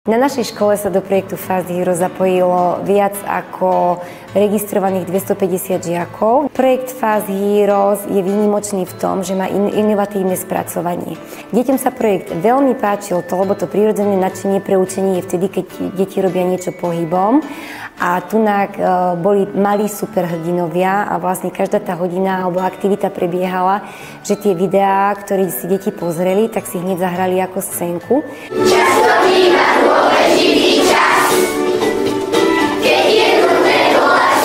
Na našej škole sa do projektu Fast Heroes zapojilo viac ako registrovaných 250 žiakov. Projekt Fast Heroes je výnimočný v tom, že má inovatívne spracovanie. Deťom sa projekt veľmi páčil to, lebo to prirodzené nadšenie pre učenie je vtedy, keď deti robia niečo pohybom. A tunak boli malí superhrdinovia a vlastne každá tá hodina alebo aktivita prebiehala, že tie videá, ktoré si deti pozreli, tak si hneď zahrali ako scénku. Často býva dôležitý čas, keď je nutné volať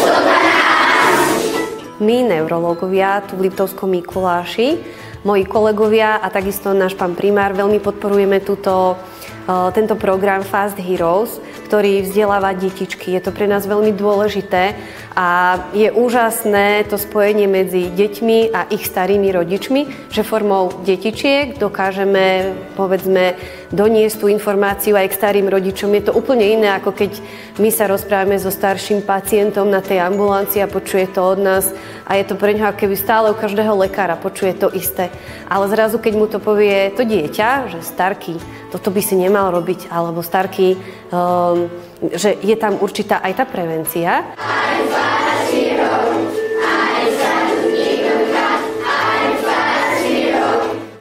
112. My, neurológovia, tu v Liptovskom Mikuláši, moji kolegovia a takisto náš pán primár veľmi podporujeme tento program Fast Heroes, ktorý vzdeláva detičky. Je to pre nás veľmi dôležité a je úžasné to spojenie medzi deťmi a ich starými rodičmi, že formou detičiek dokážeme, povedzme, doniesť tú informáciu aj k starým rodičom. Je to úplne iné, ako keď my sa rozprávame so starším pacientom na tej ambulancii a počuje to od nás a je to pre ňoho, keby stále u každého lekára počuje to isté. Ale zrazu, keď mu to povie to dieťa, že starky, toto by si nemal robiť, alebo starky, že je tam určitá aj tá prevencia.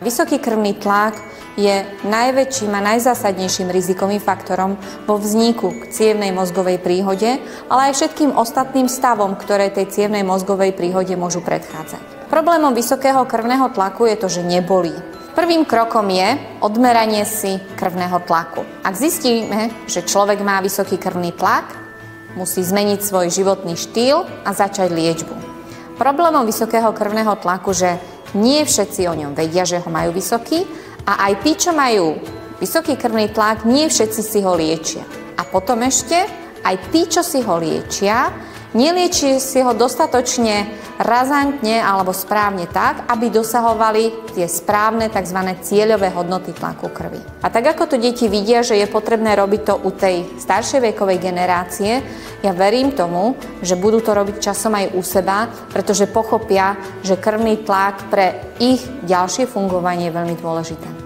Vysoký krvný tlak je najväčším a najzásadnejším rizikovým faktorom vo vzniku k cievnej mozgovej príhode, ale aj všetkým ostatným stavom, ktoré tej cievnej mozgovej príhode môžu predchádzať. Problémom vysokého krvného tlaku je to, že nebolí. Prvým krokom je odmeranie si krvného tlaku. Ak zistíme, že človek má vysoký krvný tlak, musí zmeniť svoj životný štýl a začať liečbu. Problémom vysokého krvného tlaku, že nie všetci o ňom vedia, že ho majú vysoký, a aj tí, čo majú vysoký krvný tlak, nie všetci si ho liečia. A potom ešte aj tí, čo si ho liečia, neliečia si ho dostatočne razantne alebo správne tak, aby dosahovali tie správne tzv. Cieľové hodnoty tlaku krvi. A tak ako to deti vidia, že je potrebné robiť to u tej staršej vekovej generácie, ja verím tomu, že budú to robiť časom aj u seba, pretože pochopia, že krvný tlak pre ich ďalšie fungovanie je veľmi dôležité.